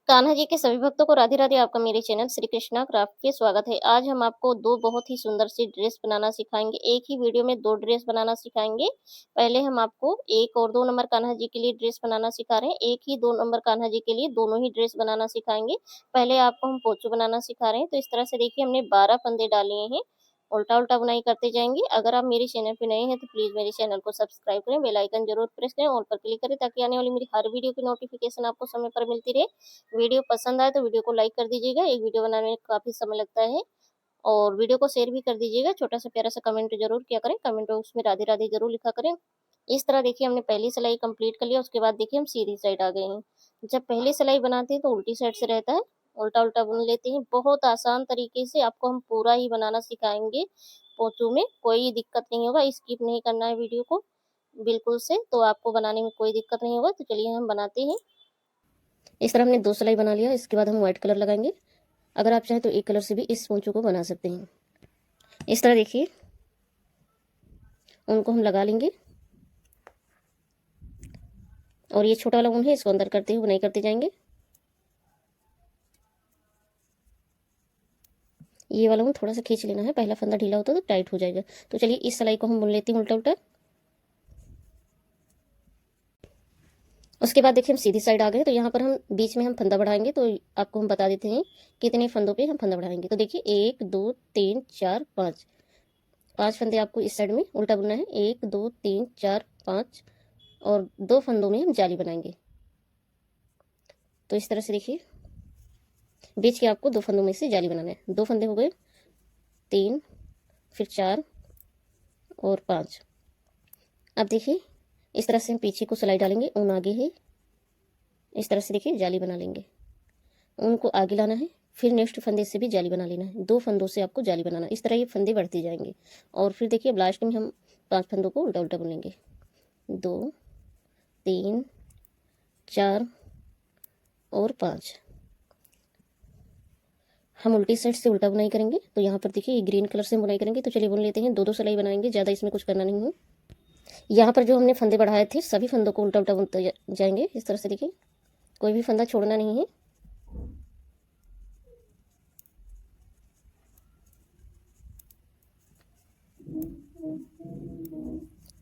कान्हा जी के सभी भक्तों को राधे राधे। आपका मेरे चैनल श्री कृष्णा क्राफ्ट पे स्वागत है। आज हम आपको दो बहुत ही सुंदर सी ड्रेस बनाना सिखाएंगे। एक ही वीडियो में दो ड्रेस बनाना सिखाएंगे। पहले हम आपको 1 और 2 नंबर कान्हा जी के लिए ड्रेस बनाना सिखा रहे हैं। एक ही 2 नंबर कान्हा जी के लिए दोनों ही ड्रेस बनाना सिखाएंगे। पहले आपको हम पोंचू बनाना सिखा रहे हैं। तो इस तरह से देखिए हमने 12 फंदे डाले हैं। उल्टा-उल्टा बुनाई करते जाएँगे। अगर आप मेरे चैनल पे नए हैं तो प्लीज़ मेरे चैनल को सब्सक्राइब करें, बेल आइकन ज़रूर प्रेस करें, ऑल पर क्लिक करें ताकि आने वाली मेरी हर वीडियो की नोटिफ़िकेशन आपको समय पर मिलती रहे। वीडियो पसंद आए तो वीडियो को लाइक कर दीजिएगा। एक वीडियो बनाने में काफ़ी समय लगता है और वीडियो को शेयर भी कर दीजिएगा। छोटा-सा प्यारा-सा कमेंट ज़रूर किया करें। कमेंट बॉक्स में राधे राधे ज़रूर लिखा करें। इस तरह देखिए हमने पहली सिलाई कंप्लीट कर लिया। उसके बाद देखिए हम सीधी साइड आ गए हैं। जब पहली सिलाई बनाते हैं तो उल्टी साइड से रहता है, उल्टा-उल्टा बुन लेते हैं। बहुत आसान तरीके से आपको हम पूरा ही बनाना सिखाएँगे। पोंचू में कोई दिक्कत नहीं होगा, स्किप नहीं करना है वीडियो को बिल्कुल से, तो आपको बनाने में कोई दिक्कत नहीं होगा। तो चलिए हम बनाते हैं। इस तरह हमने 2 सिलाई बना लिया। इसके बाद हम व्हाइट कलर लगाएँगे। अगर आप चाहें तो एक कलर से भी इस पोंचू को बना सकते हैं। इस तरह देखिए उनको हम लगा लेंगे और ये छोटा वाला ऊन है, इसको अंदर करते हुए बुनाई करते जाएंगे। ये वाला ऊन थोड़ा सा खींच लेना है, पहला फंदा ढीला होता है तो टाइट हो जाएगा। तो चलिए इस सिलाई को हम बुन लेते हैं उल्टा उल्टा। उसके बाद देखिए हम सीधी साइड आ गए। तो यहाँ पर हम बीच में हम फंदा बढ़ाएंगे। तो आपको हम बता देते हैं कितने फंदों पे हम फंदा बढ़ाएंगे। तो देखिए 1 2 3 4 5 5 फंदे आपको इस साइड में उल्टा बुनना है। 1 2 3 4 5 और 2 फंदों में हम जाली बनाएंगे। तो इस तरह से देखिए बीच के आपको 2 फंदों में से जाली बनाना है। 2 फंदे हो गए, 3, फिर 4 और 5। अब देखिए इस तरह से हम पीछे को सिलाई डालेंगे, ऊन आगे है। इस तरह से देखिए जाली बना लेंगे। ऊन को आगे लाना है, फिर नेक्स्ट फंदे से भी जाली बना लेना है। 2 फंदों से आपको जाली बनाना है। इस तरह ये फंदे बढ़ते जाएंगे और फिर देखिए अब लास्ट में हम 5 फंदों को उल्टा उल्टा बुनेंगे। 2 3 4 और 5। हम उल्टी साइड से उल्टा बुनाई करेंगे। तो यहाँ पर देखिए ये ग्रीन कलर से बुनाई करेंगे। तो चलिए बुन लेते हैं। 2 2 सिलाई बनाएंगे, ज़्यादा इसमें कुछ करना नहीं है। यहाँ पर जो हमने फंदे बढ़ाए थे सभी फंदों को उल्टा उल्टा बुनते जाएंगे। इस तरह से देखिए कोई भी फंदा छोड़ना नहीं है।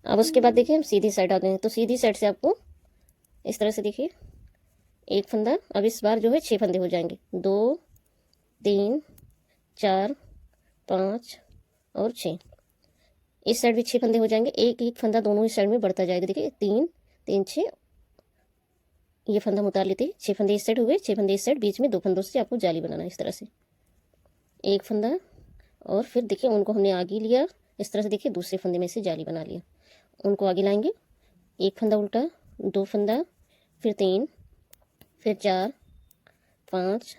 अब उसके बाद देखिए हम सीधी साइड आ गए हैं। तो सीधी साइड से आपको इस तरह से देखिए एक फंदा, अब इस बार जो है 6 फंदे हो जाएंगे। 2 3 4 5 और 6। इस साइड भी 6 फंदे हो जाएंगे। एक एक फंदा दोनों ही साइड में बढ़ता जाएगा। देखिए 3 3 6। ये फंदा हम उतार लेते हैं। 6 फंदे इस साइड हुए, 6 फंदे इस साइड। बीच में 2 फंदों से आपको जाली बनाना है। इस तरह से एक फंदा और फिर देखिए उनको हमने आगे लिया। इस तरह से देखिए दूसरे फंदे में से जाली बना लिया। उनको आगे लाएंगे, एक फंदा उल्टा, 2 फंदा, फिर 3, फिर 4 5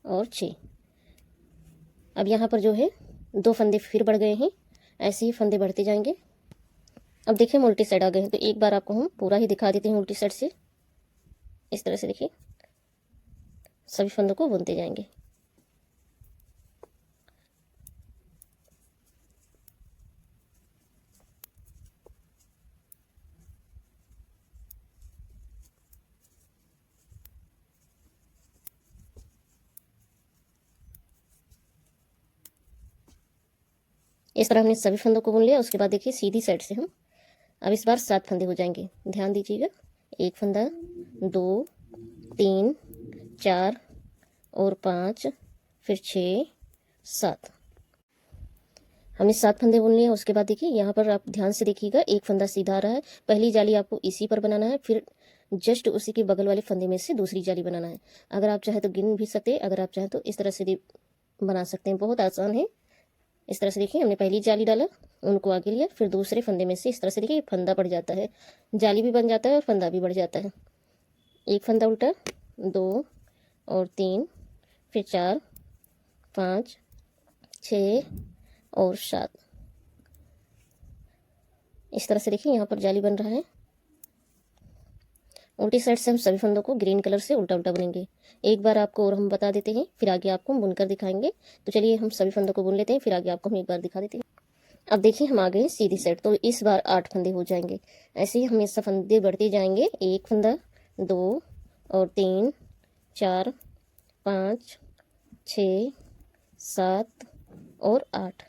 और 6। अब यहाँ पर जो है 2 फंदे फिर बढ़ गए हैं। ऐसे ही फंदे बढ़ते जाएंगे। अब देखिए हम उल्टी साइड आ गए हैं। तो एक बार आपको हम पूरा ही दिखा देते हैं उल्टी साइड से। इस तरह से देखिए सभी फंदों को बुनते जाएंगे। इस तरह हमने सभी फंदों को बुन लिया। उसके बाद देखिए सीधी साइड से हम अब इस बार 7 फंदे हो जाएंगे। ध्यान दीजिएगा, एक फंदा, 2 3 4 और 5, फिर 6 7। हमने 7 फंदे बुन लिए। उसके बाद देखिए यहाँ पर आप ध्यान से देखिएगा, एक फंदा सीधा आ रहा है। पहली जाली आपको इसी पर बनाना है, फिर जस्ट उसी के बगल वाले फंदे में से दूसरी जाली बनाना है। अगर आप चाहें तो गिन भी सकते हैं, अगर आप चाहें तो इस तरह से भी बना सकते हैं। बहुत आसान है। इस तरह से देखिए हमने पहली जाली डाला, उनको आगे लिया, फिर दूसरे फंदे में से इस तरह से देखिए फंदा बढ़ जाता है, जाली भी बन जाता है और फंदा भी बढ़ जाता है। एक फंदा उल्टा, 2 और 3, फिर 4 5 6 और 7। इस तरह से देखिए यहाँ पर जाली बन रहा है। उल्टी साइड से हम सभी फंदों को ग्रीन कलर से उल्टा उल्टा बुनेंगे। एक बार आपको और हम बता देते हैं, फिर आगे आपको हम बुनकर दिखाएंगे। तो चलिए हम सभी फंदों को बुन लेते हैं, फिर आगे आपको हम एक बार दिखा देते हैं। अब देखिए हम आ गए सीधी साइड। तो इस बार 8 फंदे हो जाएंगे। ऐसे ही हमेशा फंदे बढ़ते जाएंगे। एक फंदा, 2 और 3, 4 5 6 7 और 8।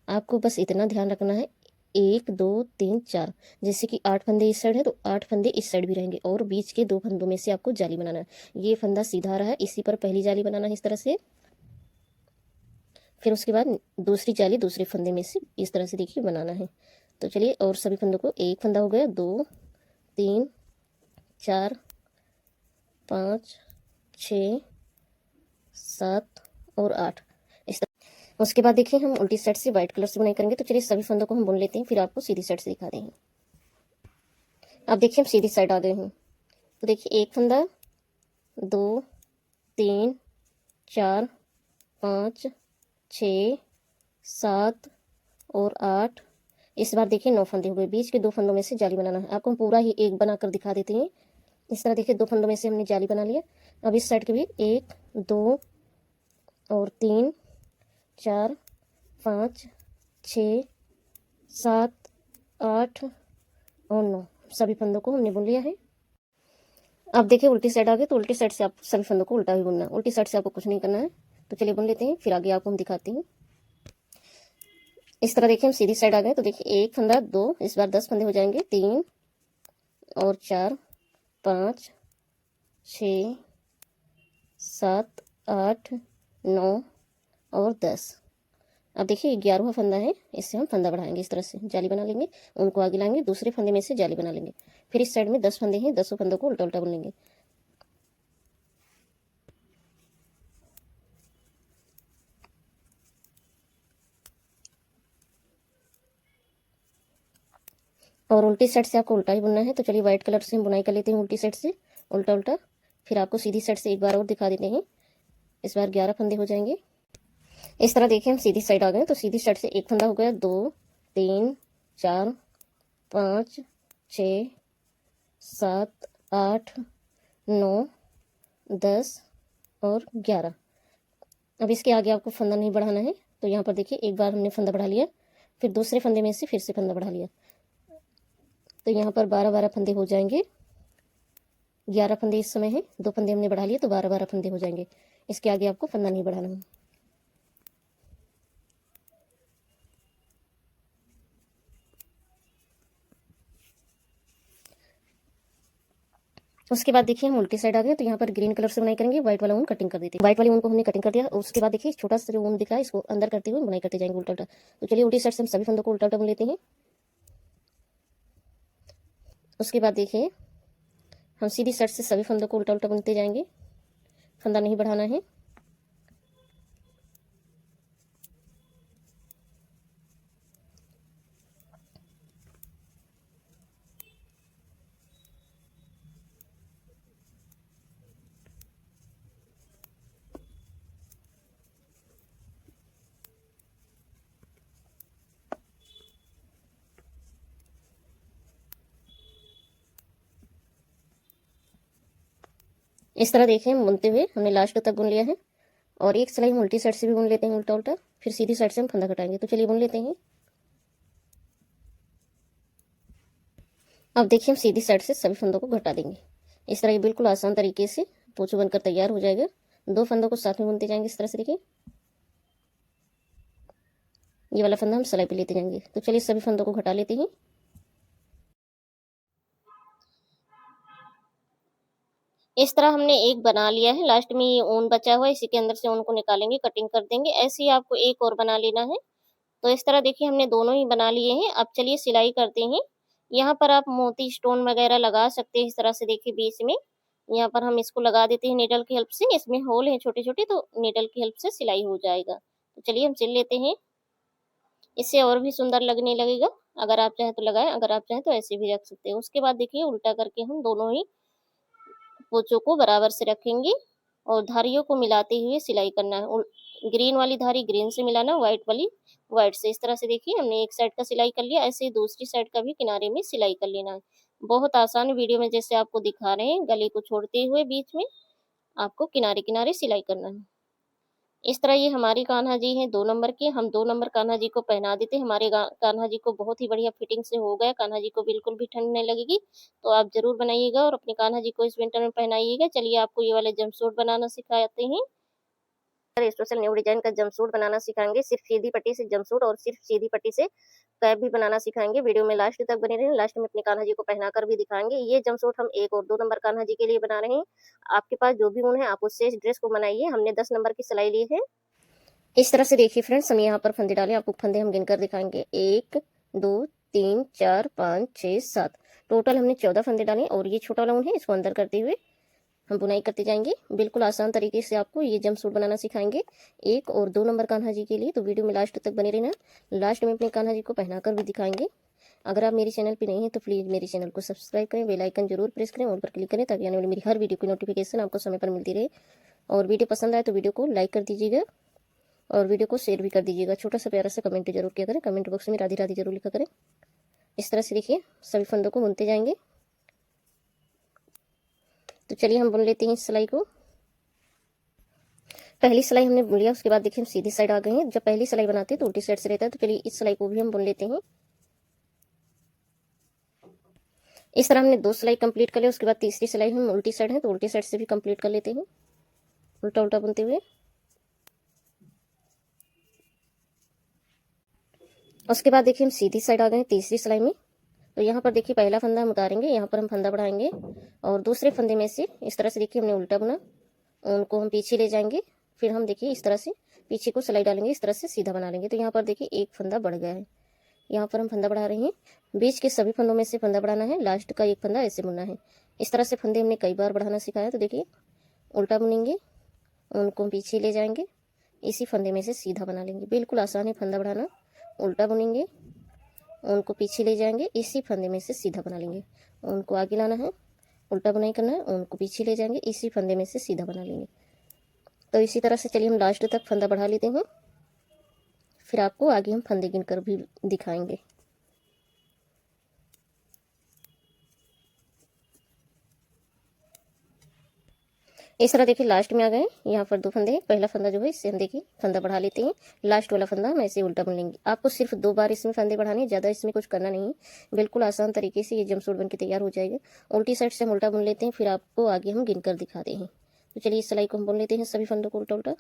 आपको बस इतना ध्यान रखना है, 1 2 3 4, जैसे कि 8 फंदे इस साइड है तो 8 फंदे इस साइड भी रहेंगे और बीच के 2 फंदों में से आपको जाली बनाना है। ये फंदा सीधा रहा है, इसी पर पहली जाली बनाना है इस तरह से। फिर उसके बाद दूसरी जाली दूसरे फंदे में से इस तरह से देखिए बनाना है। तो चलिए, और सभी फंदों को, एक फंदा हो गया, 2 3 4 5 6 7 और 8 इस तरह। उसके बाद देखिए हम उल्टी साइड से व्हाइट कलर से बुनाई करेंगे। तो चलिए सभी फंदों को हम बुन लेते हैं, फिर आपको सीधी साइड से दिखा देंगे। अब देखिए हम सीधी साइड आ गए हैं। तो देखिए एक फंदा, 2 3 4 5 6 7 और 8। इस बार देखिए 9 फंदे हो गए। बीच के 2 फंदों में से जाली बनाना है। आपको हम पूरा ही एक बनाकर दिखा देते हैं। इस तरह देखिए 2 फंदों में से हमने जाली बना लिया। अब इस साइड के भी 1 2 और 3 4 5 6 7 8 और 9 सभी फंदों को हमने बुन लिया है। अब देखिए उल्टी साइड आ गए, तो उल्टी साइड से आप सभी फंदों को उल्टा भी बुनना है। उल्टी साइड से आपको कुछ नहीं करना है। तो चलिए बुन लेते हैं, फिर आगे आपको हम दिखाते हैं। इस तरह देखिए हम सीधी साइड आ गए। तो देखिए एक फंदा, 2, इस बार 10 फंदे हो जाएंगे, 3 और 4 5 6 7 8 9 और 10। अब देखिए 11वां फंदा है, इससे हम फंदा बढ़ाएंगे। इस तरह से जाली बना लेंगे, उनको आगे लाएंगे, दूसरे फंदे में से जाली बना लेंगे। फिर इस साइड में 10 फंदे हैं, 10 फंदों को उल्टा उल्टा बुन लेंगे। और उल्टी साइड से आपको उल्टा ही बुनना है। तो चलिए व्हाइट कलर से हम बुनाई कर लेते हैं उल्टी साइड से, उल्टा उल्टा। फिर आपको सीधी साइड से एक बार और दिखा देते हैं। इस बार 11 फंदे हो जाएंगे। इस तरह देखिए हम सीधी साइड आ गए। तो सीधी साइड से एक फंदा हो गया, 2 3 4 5 6 7 8 9 10 और 11। अब इसके आगे आपको फंदा नहीं बढ़ाना है। तो यहाँ पर देखिए एक बार हमने फंदा बढ़ा लिया, फिर दूसरे फंदे में से फिर से फंदा बढ़ा लिया। तो यहाँ पर 12 फंदे हो जाएंगे। 11 फंदे इस समय है, 2 फंदे हमने बढ़ा लिए तो 12 फंदे हो जाएंगे। इसके आगे आपको फंदा नहीं बढ़ाना है। उसके बाद देखिए हम उल्टी साइड आ गए। तो यहाँ पर ग्रीन कलर से बुनाई करेंगे, व्हाइट वाला ऊन कटिंग कर देते हैं। व्हाइट वाले ऊन को हमने कटिंग कर दिया। उसके बाद देखिए छोटा सा जो ऊन दिखा है, इसको अंदर करते हुए बुनाई करते जाएंगे उल्टा उल्टा। तो चलिए उल्टी साइड से हम सभी फंदों को उल्टा उल्टा बुन लेते हैं। उसके बाद देखिए हम सीधी साइड से सभी फंदों को उल्टा उल्टा बुनते जाएंगे, फंदा नहीं बढ़ाना है। इस तरह देखिए हम बुनते हुए हमने लास्ट तक बुन लिया है। और एक सिलाई हम उल्टी साइड से भी बुन लेते हैं उल्टा उल्टा, फिर सीधी साइड से हम फंदा घटाएंगे। तो चलिए बुन लेते हैं। अब देखिए हम सीधी साइड से सभी फंदों को घटा देंगे। इस तरह ये बिल्कुल आसान तरीके से पोंछू बनकर तैयार हो जाएगा। 2 फंदों को साथ में बुनते जाएंगे इस तरह से। देखिए ये वाला फंदा हम सिलाई पे लेते जाएंगे। तो चलिए सभी फंदों को घटा लेते हैं। इस तरह हमने एक बना लिया है। लास्ट में ये ऊन बचा हुआ है, इसी के अंदर से ऊन को निकालेंगे, कटिंग कर देंगे। ऐसे ही आपको एक और बना लेना है। तो इस तरह देखिए हमने दोनों ही बना लिए हैं। अब चलिए सिलाई करते हैं। यहाँ पर आप मोती स्टोन वगैरह लगा सकते हैं। इस तरह से देखिए बीच में यहाँ पर हम इसको लगा देते हैं नीडल की हेल्प से। इसमें होल है छोटे छोटे, तो नीडल की हेल्प से सिलाई हो जाएगा। तो चलिए हम सिल लेते हैं। इससे और भी सुंदर लगने लगेगा। अगर आप चाहें तो लगाएं, अगर आप चाहें तो ऐसे भी रख सकते हैं। उसके बाद देखिए उल्टा करके हम दोनों ही पोचों को बराबर से रखेंगे और धारियों को मिलाते हुए सिलाई करना है। ग्रीन वाली धारी ग्रीन से मिलाना, व्हाइट वाली व्हाइट से। इस तरह से देखिए हमने एक साइड का सिलाई कर लिया, ऐसे ही दूसरी साइड का भी किनारे में सिलाई कर लेना है। बहुत आसान, वीडियो में जैसे आपको दिखा रहे हैं, गले को छोड़ते हुए बीच में आपको किनारे किनारे सिलाई करना है। इस तरह ये हमारी कान्हा जी हैं 2 नंबर के, हम 2 नंबर कान्हा जी को पहना देते हैं। हमारे कान्हा जी को बहुत ही बढ़िया फिटिंग से हो गया, कान्हा जी को बिल्कुल भी ठंड नहीं लगेगी। तो आप ज़रूर बनाइएगा और अपने कान्हा जी को इस विंटर में पहनाइएगा। चलिए आपको ये वाले जंपसूट बनाना सिखाते हैं। स्पेशल न्यू डिजाइन का जंपसूट बनाना सिखाएंगे, सिर्फ सीधी पट्टी से जंपसूट और सिर्फ सीधी पट्टी से कैप भी बनाना सिखाएंगे। वीडियो में लास्ट तक बने रहें, लास्ट में अपने कान्हा जी को पहनाकर भी दिखाएंगे। ये जंपसूट हम 1 और 2 नंबर कान्हा जी के लिए बना रहे हैं। आपके पास जो भी ऊन है आप उससे इस ड्रेस को बनाइए। हमने 10 नंबर की सिलाई ली है। इस तरह से देखिए फ्रेंड्स, हम यहाँ पर फंदे डालें, आपको फंदे हम गिनकर दिखाएंगे। 1 2 3 4 5 6 7, टोटल हमने 14 फंदे डाले और ये छोटा वाला ऊन है, इसको अंदर करते हुए हम बुनाई करते जाएंगे। बिल्कुल आसान तरीके से आपको ये जंपसूट बनाना सिखाएंगे 1 और 2 नंबर कान्हा जी के लिए। तो वीडियो में लास्ट तक बने रहना, लास्ट में अपने कान्हा जी को पहनाकर भी दिखाएंगे। अगर आप मेरे चैनल पर नहीं हैं तो प्लीज़ मेरे चैनल को सब्सक्राइब करें, बेल आइकन जरूर प्रेस करें, ऑल पर क्लिक करें ताकि आने वाली मेरी हर वीडियो की नोटिफिकेशन आपको समय पर मिलती रहे। और वीडियो पसंद आए तो वीडियो को लाइक कर दीजिएगा और वीडियो को शेयर भी कर दीजिएगा। छोटा सा प्यारा सा कमेंट जरूर किया करें, कमेंट बॉक्स में राधे राधे जरूर लिखा करें। इस तरह से देखिए सभी फंदों को बुनते जाएंगे। तो चलिए हम बुन लेते हैं इस सिलाई को। पहली सिलाई हमने बुन लिया, उसके बाद देखिए हम सीधी साइड आ गए हैं। जब पहली सिलाई बनाते हैं तो उल्टी साइड से रहता है, तो चलिए इस सिलाई को भी हम बुन लेते हैं। इस तरह हमने 2 सिलाई कंप्लीट कर लिया, उसके बाद तीसरी सिलाई हम उल्टी साइड है तो उल्टी साइड से भी कंप्लीट कर लेते हैं, उल्टा उल्टा बुनते हुए। उसके बाद देखिए हम सीधी साइड आ गए हैं तीसरी सिलाई में। तो यहाँ पर देखिए पहला फंदा हम उतारेंगे, यहाँ पर हम फंदा बढ़ाएंगे और दूसरे फंदे में से इस तरह से देखिए हमने उल्टा बुना, उनको हम पीछे ले जाएंगे। फिर हम देखिए इस तरह से पीछे को सिलाई डालेंगे, इस तरह से सीधा बना लेंगे। तो यहाँ पर देखिए एक फंदा बढ़ गया है, यहाँ पर हम फंदा बढ़ा रहे हैं। बीच के सभी फंदों में से फंदा बढ़ाना है, लास्ट का एक फंदा ऐसे बुनना है। इस तरह से फंदे हमने कई बार बढ़ाना सिखाया। तो देखिए उल्टा बुनेंगे, उनको हम पीछे ले जाएंगे, इसी फंदे में से सीधा बना लेंगे। बिल्कुल आसान है फंदा बढ़ाना। उल्टा बुनेंगे, उनको पीछे ले जाएंगे, इसी फंदे में से सीधा बना लेंगे। उनको आगे लाना है, उल्टा बुनाई करना है, उनको पीछे ले जाएंगे, इसी फंदे में से सीधा बना लेंगे। तो इसी तरह से चलिए हम लास्ट तक फंदा बढ़ा लेते हैं, फिर आपको आगे हम फंदे गिनकर भी दिखाएंगे। इस तरह देखिए लास्ट में आ गए, यहाँ पर 2 फंदे हैं। पहला फंदा जो है इससे हम देखिए फंदा बढ़ा लेते हैं, लास्ट वाला फंदा हम ऐसे उल्टा बुन लेंगे। आपको सिर्फ 2 बार इसमें फंदे बढ़ाने, ज़्यादा इसमें कुछ करना नहीं है। बिल्कुल आसान तरीके से ये जंपसूट बन के तैयार हो जाएगा। उल्टी साइड से हम उल्टा बुन लेते हैं, फिर आपको आगे हम गिन कर दिखाते हैं। तो चलिए इस सिलाई को हम बुन लेते हैं, सभी फंदों को उल्टा उल्टा।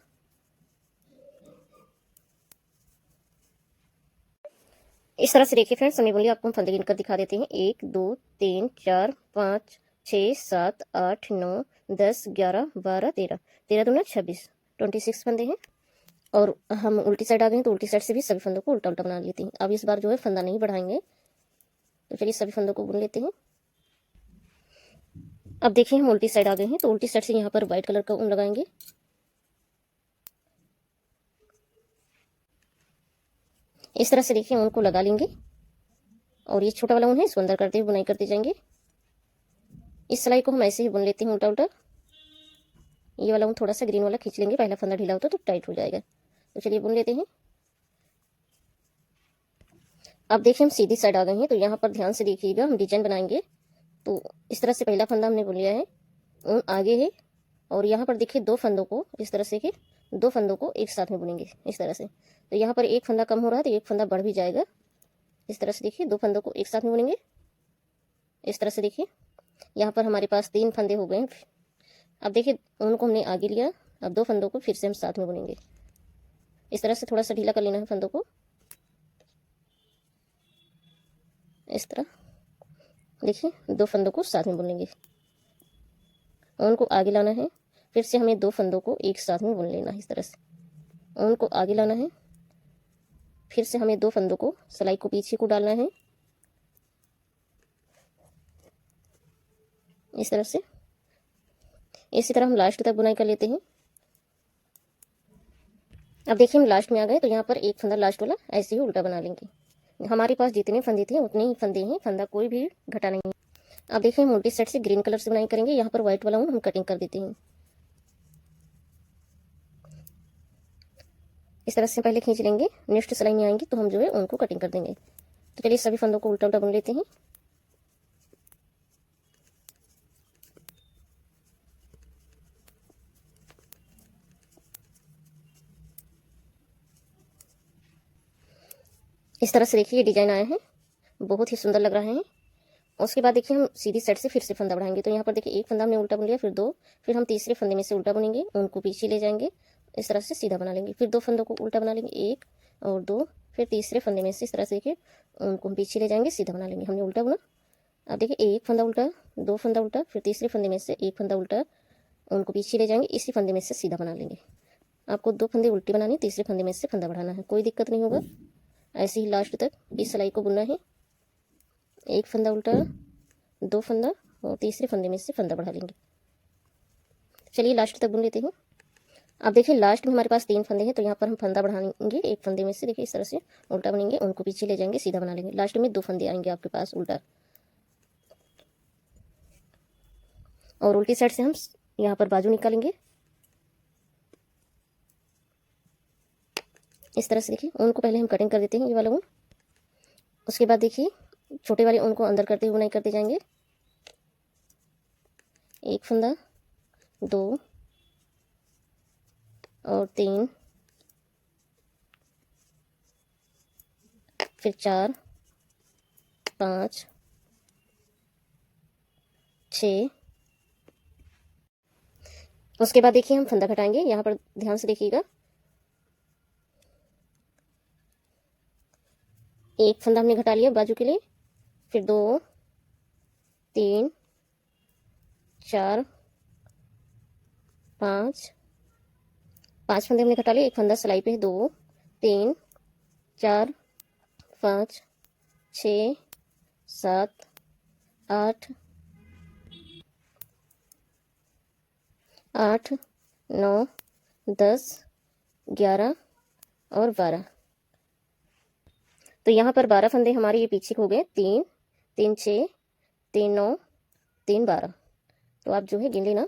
इस तरह से देखिए फ्रेंड्स, हमने बुन लिया। आपको हम फंदे गिनकर दिखा देते हैं। 1 2 3 4 5 6 7 8 9 10 11 12 13, 13 दूना 26, 26 फंदे हैं। और हम उल्टी साइड आ गए हैं, तो उल्टी साइड से भी सभी फंदों को उल्टा उल्टा बना लेते हैं। अब इस बार जो है फंदा नहीं बढ़ाएंगे। तो चलिए सभी फंदों को बुन लेते हैं। अब देखिए हम उल्टी साइड आ गए हैं, तो उल्टी साइड से यहाँ पर व्हाइट कलर का ऊन लगाएंगे। इस तरह से देखिए ऊन को लगा लेंगे और ये छोटा वाला ऊन है, इसको अंदर करते हुए बुनाई करते जाएंगे। इस सिलाई को हम ऐसे ही बुन लेते हैं उल्टा उल्टा। ये वाला ऊन थोड़ा सा ग्रीन वाला खींच लेंगे, पहला फंदा ढीला होता तो टाइट हो जाएगा। तो चलिए बुन लेते हैं। अब देखिए हम सीधी साइड आ गए हैं, तो यहाँ पर ध्यान से देखिएगा, हम डिजाइन बनाएंगे। तो इस तरह से पहला फंदा हमने बुन लिया है, ऊन आगे है और यहाँ पर देखिए 2 फंदों को इस तरह से कि 2 फंदों को एक साथ में बुनेंगे इस तरह से। तो यहाँ पर एक फंदा कम हो रहा है तो एक फंदा बढ़ भी जाएगा। इस तरह से देखिए 2 फंदों को एक साथ में बुनेंगे। इस तरह से देखिए यहाँ पर हमारे पास 3 फंदे हो गए हैं। अब देखिए ऊन को हमने आगे लिया, अब 2 फंदों को फिर से हम साथ में बुनेंगे। इस तरह से थोड़ा सा ढीला कर लेना है फंदों को, इस तरह देखिए 2 फंदों को साथ में बुनेंगे। ऊन को आगे लाना है, फिर से हमें 2 फंदों को एक साथ में बुन लेना है। इस तरह से ऊन को आगे लाना है, फिर से हमें 2 फंदों को सिलाई को पीछे को डालना है, इस तरह से। इसी तरह हम लास्ट तक बुनाई कर लेते हैं। अब देखिए हम लास्ट में आ गए, तो यहाँ पर एक फंदा लास्ट वाला ऐसे ही उल्टा बना लेंगे। हमारे पास जितने फंदे थे उतने ही फंदे हैं, फंदा कोई भी घटा नहीं है। अब देखिए हम उल्टी साइड से ग्रीन कलर से बुनाई करेंगे, यहाँ पर व्हाइट वाला हम कटिंग कर देते हैं। इस तरह से पहले खींच लेंगे, नेक्स्ट सिलाई में आएंगे तो हम जो है उनको कटिंग कर देंगे। तो चलिए सभी फंदों को उल्टा उल्टा बुन लेते हैं। इस तरह से देखिए ये डिजाइन आया है, बहुत ही सुंदर लग रहा है। उसके बाद देखिए हम सीधी साइड से फिर से फंदा बढ़ाएंगे। तो यहाँ पर देखिए एक फंदा हमने उल्टा बुन लिया, फिर दो, फिर हम तीसरे फंदे में से उल्टा बुनेंगे, उनको पीछे ले जाएंगे, इस तरह से सीधा बना लेंगे, फिर दो फंदों को उल्टा बना लेंगे, एक और दो, फिर तीसरे फंदे में से इस तरह से देखिए उनको हम पीछे ले जाएंगे, सीधा बना लेंगे। हमने उल्टा बुना। अब देखिए एक फंदा उल्टा, दो फंदा उल्टा, फिर तीसरे फंदे में से एक फंदा उल्टा, उनको पीछे ले जाएंगे, इसी फंदे में से सीधा बना लेंगे। आपको दो फंदे उल्टी बनानी, तीसरे फंदे में से फंदा बढ़ाना है, कोई दिक्कत नहीं होगा। ऐसे ही लास्ट तक इस सिलाई को बुनना है। एक फंदा उल्टा, दो फंदा और तीसरे फंदे में से फंदा बढ़ा लेंगे। चलिए लास्ट तक बुन लेते हैं। अब देखिए लास्ट में हमारे पास तीन फंदे हैं, तो यहाँ पर हम फंदा बढ़ाएंगे। एक फंदे में से देखिए इस तरह से उल्टा बनेंगे, उनको पीछे ले जाएंगे, सीधा बना लेंगे। लास्ट में दो फंदे आएंगे आपके पास उल्टा, और उल्टी साइड से हम यहाँ पर बाजू निकालेंगे। इस तरह से देखिए ऊन को पहले हम कटिंग कर देते हैं, ये वाला ऊन। उसके बाद देखिए छोटे वाले ऊन को अंदर करते हुए बुनाई करते जाएंगे। एक फंदा, दो और तीन, फिर चार, पाँच, छः। उसके बाद देखिए हम फंदा घटाएंगे, यहाँ पर ध्यान से देखिएगा। एक फंदा हमने घटा लिया बाजू के लिए, फिर दो, तीन, चार, पाँच, पांच फंदे हमने घटा लिए। एक फंदा सिलाई पे, दो, तीन, चार, पाँच, छः, सात, आठ, आठ, नौ, 10, 11 और 12। तो यहाँ पर 12 फंदे हमारे ये पीछे हो गए। तीन, तीन, 6, 3, 9, 3, 12। तो आप जो है गिन लेना।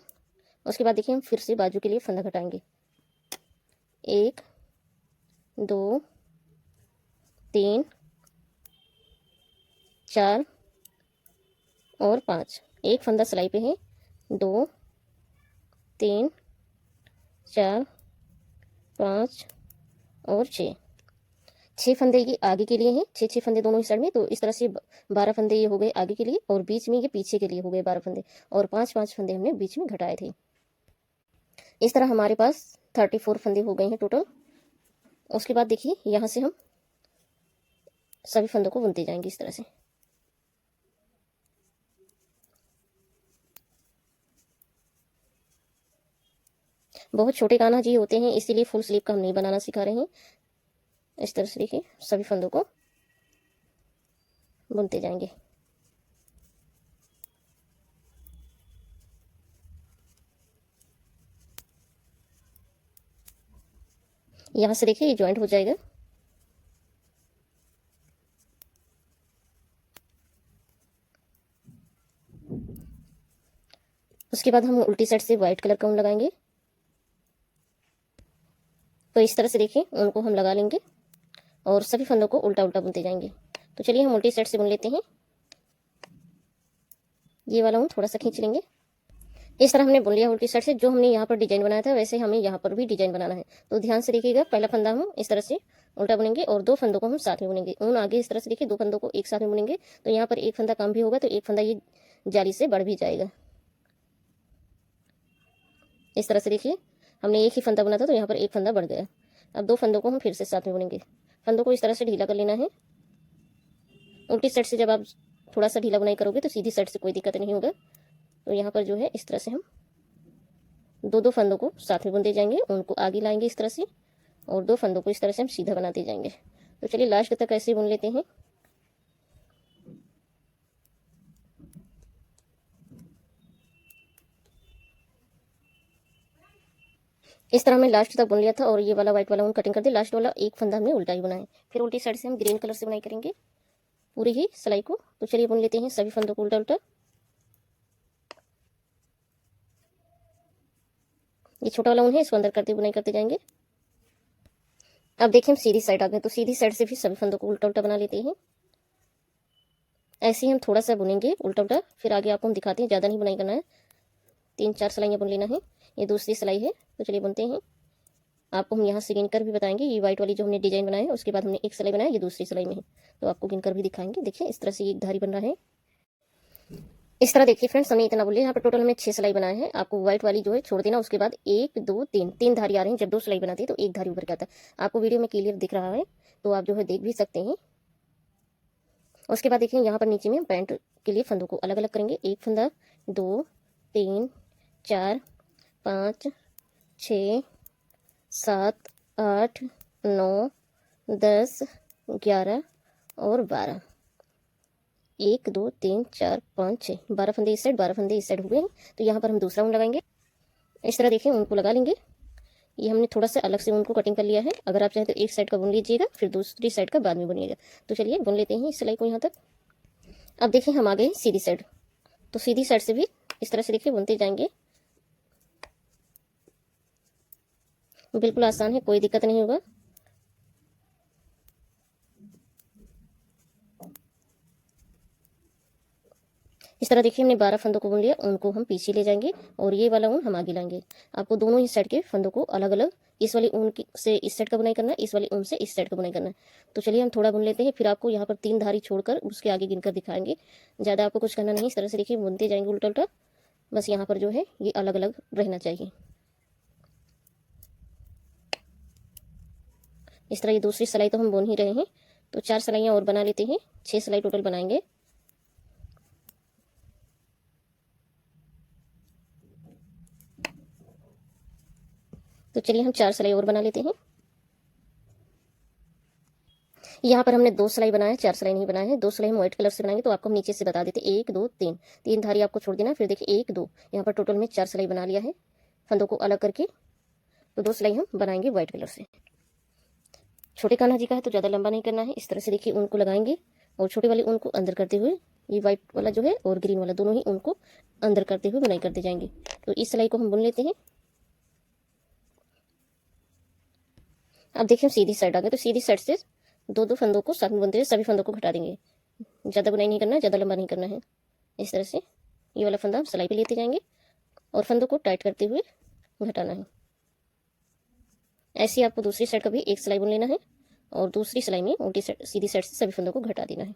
उसके बाद देखिए हम फिर से बाजू के लिए फंदा घटाएंगे। एक, दो, तीन, चार और पाँच। एक फंदा सिलाई पे है, दो, तीन, चार, पाँच और छः। छः फंदे ये आगे के लिए हैं, छः फंदे दोनों ही साइड में। तो इस तरह से 12 फंदे ये हो गए आगे के लिए, और बीच में ये पीछे के लिए हो गए 12 फंदे, और पाँच पाँच फंदे हमने बीच में घटाए थे। इस तरह हमारे पास 34 फंदे हो गए हैं टोटल। उसके बाद देखिए यहाँ से हम सभी फंदों को बुनते जाएंगे इस तरह से। बहुत छोटे कान्हा जी होते हैं, इसीलिए फुल स्लीव का हम नहीं बनाना सिखा रहे हैं। इस तरह से देखिए सभी फंदों को बुनते जाएंगे। यहाँ से देखिए ये ज्वाइंट हो जाएगा। उसके बाद हम उल्टी साइड से व्हाइट कलर का ऊन लगाएंगे। तो इस तरह से देखिए ऊन को हम लगा लेंगे और सभी फंदों को उल्टा उल्टा बुनते जाएंगे। तो चलिए हम उल्टी साइड से बुन लेते हैं। ये वाला ऊन थोड़ा सा खींच लेंगे। इस तरह हमने बुन लिया उल्टी साइड से। जो हमने यहाँ पर डिजाइन बनाया था वैसे हमें यहाँ पर भी डिजाइन बनाना है। तो ध्यान से देखिएगा, पहला फंदा हम इस तरह से उल्टा बुनेंगे और दो फंदों को हम साथ में बुनेंगे। ऊन आगे इस तरह से देखिए, दो फंदों को एक साथ में बुनेंगे। तो यहाँ पर एक फंदा कम भी होगा, तो एक फंदा ये जाली से बढ़ भी जाएगा। इस तरह से देखिए हमने एक ही फंदा बुना था, तो यहाँ पर एक फंदा बढ़ गया। अब दो फंदों को हम फिर से साथ में बुनेंगे। फंदों को इस तरह से ढीला कर लेना है। उल्टी साइड से जब आप थोड़ा सा ढीला बुनाई करोगे तो सीधी साइड से कोई दिक्कत नहीं होगा। तो यहाँ पर जो है इस तरह से हम दो दो फंदों को साथ में बुनते जाएंगे, उनको आगे लाएंगे इस तरह से, और दो फंदों को इस तरह से हम सीधा बनाते जाएंगे। तो चलिए लास्ट तक ऐसे बुन लेते हैं। इस तरह हमने लास्ट तक बुन लिया था, और ये वाला व्हाइट वाला ऊन कटिंग कर दिया। लास्ट वाला एक फंदा हमने उल्टा ही बनाया। फिर उल्टी साइड से हम ग्रीन कलर से बुनाई करेंगे पूरी ही सिलाई को। तो चलिए बुन लेते हैं सभी फंदों को उल्टा उल्टा। ये छोटा वाला ऊन है, इसको अंदर करते बुनाई करते जाएंगे। अब देखिए हम सीधी साइड आ गए, तो सीधी साइड से भी सभी फंदों को उल्टा उल्टा बना लेते हैं। ऐसे ही हम थोड़ा सा बुनेंगे उल्टा उल्टा, फिर आगे आपको हम दिखाते हैं। ज़्यादा नहीं बुनाई करना है, 3-4 सिलाइयाँ बुन लेना है। ये दूसरी सिलाई है। तो चलिए बुनते हैं। आपको हम यहाँ से गिनकर भी बताएंगे। ये व्हाइट वाली जो हमने डिजाइन बनाया है उसके बाद हमने एक सिलाई बनाया, ये दूसरी सिलाई में है, तो आपको गिनकर भी दिखाएंगे। देखिए इस तरह से एक धारी बन रहा है। इस तरह देखिए फ्रेंड्स, हमने इतना बोलिए, यहाँ पर टोटल हमने 6 सिलाई बनाए हैं। आपको व्हाइट वाली जो है छोड़ देना, उसके बाद 1 2 3 3 धारी आ रही हैं। जब 2 सिलाई बनाती है तो एक धारी ऊपर का आता है। आपको वीडियो में क्लियर दिख रहा है तो आप जो है देख भी सकते हैं। उसके बाद देखिए यहाँ पर नीचे में पैंट के लिए फंदों को अलग अलग करेंगे। 1 फंदा, 2 3 4 5 6 7 8 9 10 11 और 12। 1 2 3 4 5 6 12 फंदे इस साइड, 12 फंदे इस साइड हुए हैं। तो यहाँ पर हम दूसरा ऊन लगाएंगे। इस तरह देखिए ऊन को लगा लेंगे। ये हमने थोड़ा सा अलग से ऊन को कटिंग कर लिया है। अगर आप चाहें तो एक साइड का बुन लीजिएगा, फिर दूसरी साइड का बाद में बुनिएगा। तो चलिए बुन लेते हैं इस सिलाई को यहाँ तक। अब देखिए हम आ गए सीधी साइड, तो सीधी साइड से भी इस तरह से देखिए बुनते जाएंगे। बिल्कुल आसान है, कोई दिक्कत नहीं होगा। इस तरह देखिए हमने 12 फंदों को बुन लिया, उनको हम पीछे ले जाएंगे और ये वाला ऊन हम आगे लाएंगे। आपको दोनों ही साइड के फंदों को अलग अलग, इस वाली ऊन से इस साइड का बुनाई करना है, इस वाली ऊन से इस साइड का बुनाई करना है। तो चलिए हम थोड़ा बुन लेते हैं, फिर आपको यहाँ पर 3 धारी छोड़कर उसके आगे गिनकर दिखाएंगे। ज़्यादा आपको कुछ करना नहीं, इस तरह से देखिए बुनते जाएंगे उल्टा उल्टा। बस यहाँ पर जो है ये अलग अलग रहना चाहिए। इस तरह ये दूसरी सिलाई तो हम बुन ही रहे हैं, तो 4 सिलाइयाँ और बना लेते हैं। 6 सिलाई टोटल बनाएंगे। तो चलिए हम 4 सिलाई और बना लेते हैं। यहाँ पर हमने 2 सिलाई बनाया, 4 सिलाई नहीं बनाया है। 2 सिलाई हम व्हाइट कलर से बनाएंगे, तो आपको हम नीचे से बता देते 1 2 3 3 धारी आपको छोड़ देना। फिर देखिए 1 2, यहाँ पर टोटल में 4 सिलाई बना लिया है फंदों को अलग करके। तो 2 सिलाई हम बनाएंगे व्हाइट कलर से। छोटे कान्हा जी का है तो ज़्यादा लंबा नहीं करना है। इस तरह से देखिए ऊन को लगाएंगे और छोटे वाले ऊन को अंदर करते हुए, ये व्हाइट वाला जो है और ग्रीन वाला दोनों ही ऊन को अंदर करते हुए बुनाई करते जाएंगे। तो इस सिलाई को हम बुन लेते हैं। अब देखिए हम सीधी साइड आ गए, तो सीधी साइड से 2 फंदों को साथ में बुनते हुए सभी फंदों को घटा देंगे। ज़्यादा बुनाई नहीं करना है, ज़्यादा लंबा नहीं करना है। इस तरह से ये वाला फंदा हम सिलाई पे लेते जाएंगे और फंदों को टाइट करते हुए घटाना है। ऐसे ही आपको दूसरी साइड का भी एक सिलाई बुन लेना है और दूसरी सिलाई में उल्टी साइड सीधी साइड से सभी फंदों को घटा देना है।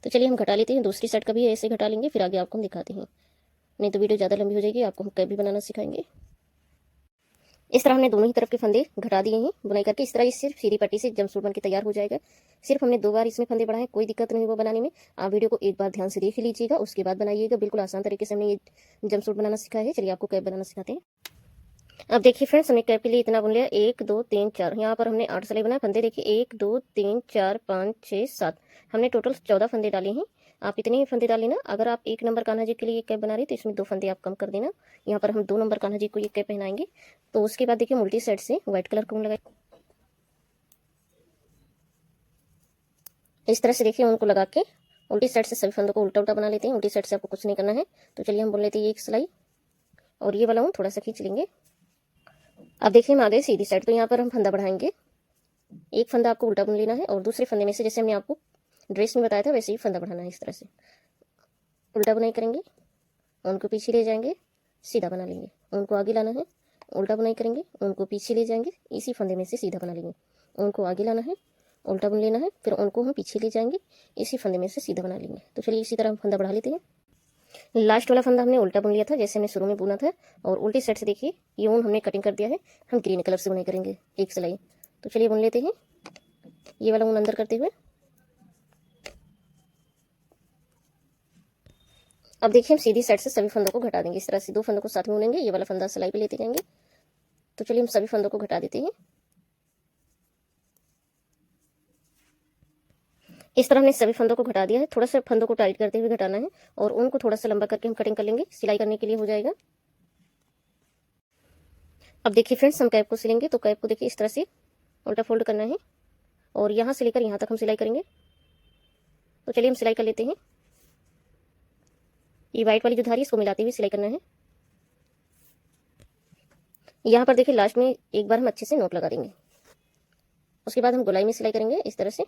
तो चलिए हम घटा लेते हैं, दूसरी साइड का भी ऐसे घटा लेंगे, फिर आगे आपको हम दिखाते हैं। नहीं तो वीडियो ज़्यादा लंबी हो जाएगी, आपको हम कैप भी बनाना सिखाएंगे। इस तरह हमने दोनों ही तरफ के फंदे घटा दिए हैं बुनाई करके। इस तरह ये सिर्फ सीधी पट्टी से जमसूट बन के तैयार हो जाएगा। सिर्फ हमने 2 बार इसमें फंदे बढ़ाए, कोई दिक्कत नहीं होगा बनाने में। आप वीडियो को एक बार ध्यान से देख लीजिएगा, उसके बाद बनाइएगा। बिल्कुल आसान तरीके से हमने ये जमसूट बनाना सिखाया है। चलिए आपको कैप बनाना सिखाते हैं। अब देखिए फ्रेंड्स, हमने कैप के लिए इतना बुन लिया, 1 2 3 4। यहाँ पर हमने 8 सिलाई बनाए। फंदे देखिए 1 2 3 4 5 6 7, हमने टोटल 14 फंदे डाले हैं। आप इतने ही फंदे डाल लेना। अगर आप 1 नंबर कान्हा जी के लिए कैप बना रहे तो इसमें 2 फंदे आप कम कर देना। यहाँ पर हम 2 नंबर कान्हा जी को ये कैप पहनाएंगे। तो उसके बाद देखिए उल्टी साइड से व्हाइट कलर का ऊन लगाए। इस तरह से देखिए उनको लगा के उल्टी साइड से सभी फंदों को उल्टा उल्टा बना लेते हैं। उल्टी साइड से आपको कुछ नहीं करना है। तो चलिए हम बुन लेते हैं एक सिलाई और ये वाला ऊन थोड़ा सा खींच लेंगे। अब देखिए हम आ गए सीधी साइड, तो यहाँ पर हम फंदा बढ़ाएंगे। एक फंदा आपको उल्टा बुन लेना है और दूसरे फंदे में से, जैसे हमने आपको ड्रेस में बताया था वैसे ही फंदा बढ़ाना है। इस तरह से उल्टा बुनाई करेंगे, उनको पीछे ले जाएंगे, सीधा बना लेंगे। उनको आगे लाना है, उल्टा बुनाई करेंगे, उनको पीछे ले जाएंगे, इसी फंदे में से सीधा बना लेंगे। उनको आगे लाना है, उल्टा बुन लेना है, फिर उनको हम पीछे ले जाएंगे, इसी फंदे में से सीधा बना लेंगे। तो चलिए इसी तरह हम फंदा बढ़ा लेते हैं। लास्ट वाला फंदा हमने उल्टा बुन लिया था जैसे हमने शुरू में बुना था, और उल्टी साइड से देखिए ये ऊन हमने कटिंग कर दिया है। हम ग्रीन कलर से बुनाई करेंगे एक सिलाई। तो चलिए बुन लेते हैं ये वाला ऊन अंदर करते हुए। अब देखिए हम सीधी साइड से सभी फंदों को घटा देंगे। इस तरह से 2 फंदों को साथ में बुनेंगे, ये वाला फंदा सिलाई पे लेते जाएंगे। तो चलिए हम सभी फंदों को घटा देते हैं। इस तरह हमने सभी फंदों को घटा दिया है। थोड़ा सा फंदों को टाइट करते हुए घटाना है और उनको थोड़ा सा लंबा करके हम कटिंग कर लेंगे, सिलाई करने के लिए हो जाएगा। अब देखिए फ्रेंड्स, हम कैप को सिलेंगे। तो कैप को देखिए इस तरह से उल्टा फोल्ड करना है और यहाँ से लेकर यहाँ तक हम सिलाई करेंगे। तो चलिए हम सिलाई कर लेते हैं। ये व्हाइट वाली जो धारी है इसको मिलाते हुए सिलाई करना है। यहाँ पर देखिए लास्ट में एक बार हम अच्छे से नोट लगा देंगे। उसके बाद हम गोलाई में सिलाई करेंगे इस तरह से।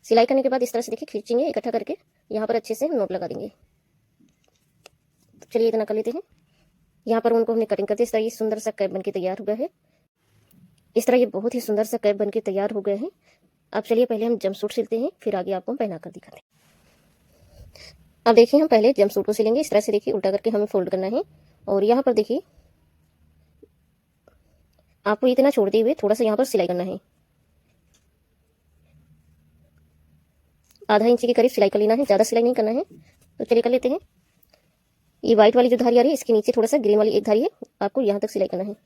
सिलाई करने के बाद इस तरह से देखिए खींचेंगे इकट्ठा करके, यहाँ पर अच्छे से हम नोट लगा देंगे। चलिए इतना कर लेते हैं। यहाँ पर उनको हमने कटिंग करते इस तरह ये सुंदर सा कैप बनके तैयार हो गया है। इस तरह ये बहुत ही सुंदर सा कैप बनके तैयार हो गए हैं। अब चलिए पहले हम जंपसूट सिलते हैं, फिर आगे आपको हम पहना कर दिखाते हैं। अब देखिए हम पहले जंपसूट को सिलेंगे। इस तरह से देखिए उल्टा करके हमें फोल्ड करना है और यहाँ पर देखिए आपको इतना छोड़ते हुए थोड़ा सा यहाँ पर सिलाई करना है। आधा इंच के करीब सिलाई कर लेना है, ज़्यादा सिलाई नहीं करना है। तो चलिए कर लेते हैं। ये व्हाइट वाली जो धारी आ रही है इसके नीचे थोड़ा सा ग्रीन वाली एक धारी है, आपको यहाँ तक सिलाई करना है।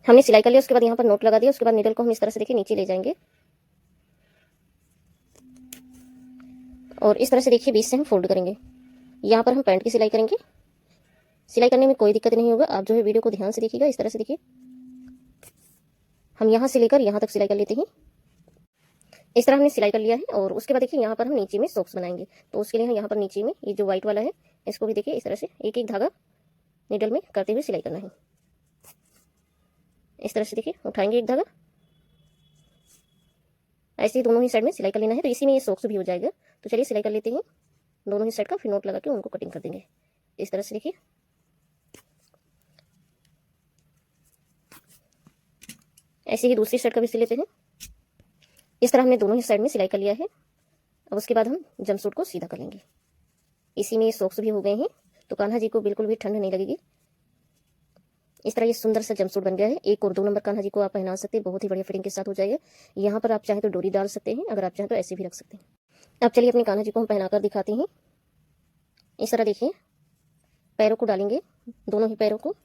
हमने सिलाई कर लिया, उसके बाद यहाँ पर नोट लगा दिया। उसके बाद नीडल को हम इस तरह से देखिए नीचे ले जाएंगे और इस तरह से देखिए बीच से हम फोल्ड करेंगे। यहाँ पर हम पैंट की सिलाई करेंगे। सिलाई करने में कोई दिक्कत नहीं होगा, आप जो है वीडियो को ध्यान से देखिएगा। इस तरह से देखिए हम यहाँ से लेकर यहाँ तक सिलाई कर लेते हैं। इस तरह हमने सिलाई कर लिया है और उसके बाद देखिए यहाँ पर हम नीचे में सॉक्स बनाएंगे। तो उसके लिए हम यहाँ पर नीचे में ये जो व्हाइट वाला है इसको भी देखिए इस तरह से एक एक धागा नीडल में करते हुए सिलाई करना है। इस तरह से देखिए उठाएंगे एक धागा, ऐसे ही दोनों ही साइड में सिलाई कर लेना है। तो इसी में ये सॉक्स भी हो जाएगा। तो चलिए सिलाई कर लेते हैं दोनों ही साइड का, फिर नोट लगा के उनको कटिंग कर देंगे। इस तरह से देखिए ऐसे ही दूसरी साइड का भी सिल लेते हैं। इस तरह हमने दोनों ही साइड में सिलाई कर लिया है। अब उसके बाद हम जंपसूट को सीधा कर लेंगे। इसी में ये सॉक्स भी हो गए हैं, तो कान्हा जी को बिल्कुल भी ठंड नहीं लगेगी। इस तरह ये सुंदर सा जंपसूट बन गया है। 1 और 2 नंबर कान्हा जी को आप पहना सकते हैं, बहुत ही बढ़िया फिटिंग के साथ हो जाएगा। यहाँ पर आप चाहें तो डोरी डाल सकते हैं, अगर आप चाहें तो ऐसे भी रख सकते हैं। अब चलिए अपने कान्हा जी को हम पहनाकर दिखाते हैं। इस तरह देखिए पैरों को डालेंगे, दोनों ही पैरों को।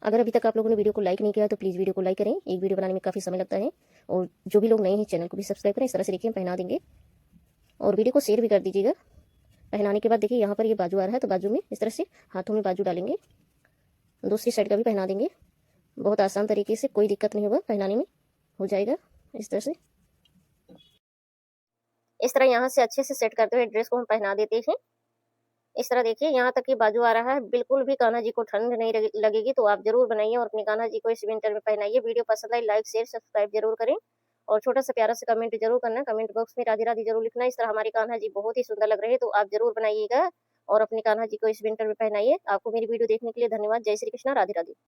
अगर अभी तक आप लोगों ने वीडियो को लाइक नहीं किया तो प्लीज़ वीडियो को लाइक करें। एक वीडियो बनाने में काफ़ी समय लगता है और जो भी लोग नए हैं चैनल को भी सब्सक्राइब करें। इस तरह से देखिए हम पहना देंगे और वीडियो को शेयर भी कर दीजिएगा। पहनाने के बाद देखिए यहाँ पर ये बाजू आ रहा है, तो बाजू में इस तरह से हाथों में बाजू डालेंगे। दूसरी साइड का भी पहना देंगे। बहुत आसान तरीके से, कोई दिक्कत नहीं होगा, पहनाने में हो जाएगा। इस तरह से यहाँ से अच्छे से सेट करते हुए ड्रेस को हम पहना देते हैं। इस तरह देखिए यहाँ तक की बाजू आ रहा है, बिल्कुल भी कान्हा जी को ठंड नहीं लगेगी। तो आप जरूर बनाइए और अपने कान्हा जी को इस विंटर में पहनाइए। वीडियो पसंद आई लाइक शेयर सब्सक्राइब जरूर करें और छोटा सा प्यारा सा कमेंट जरूर करना। कमेंट बॉक्स में राधे राधे जरूर लिखना। इस तरह हमारे कान्हा जी बहुत ही सुंदर लग रहे हैं, तो आप जरूर बनाइएगा और अपने कान्हा जी को इस विंटर में पहनाइए। आपको मेरी वीडियो देखने के लिए धन्यवाद। जय श्री कृष्णा, राधे राधे।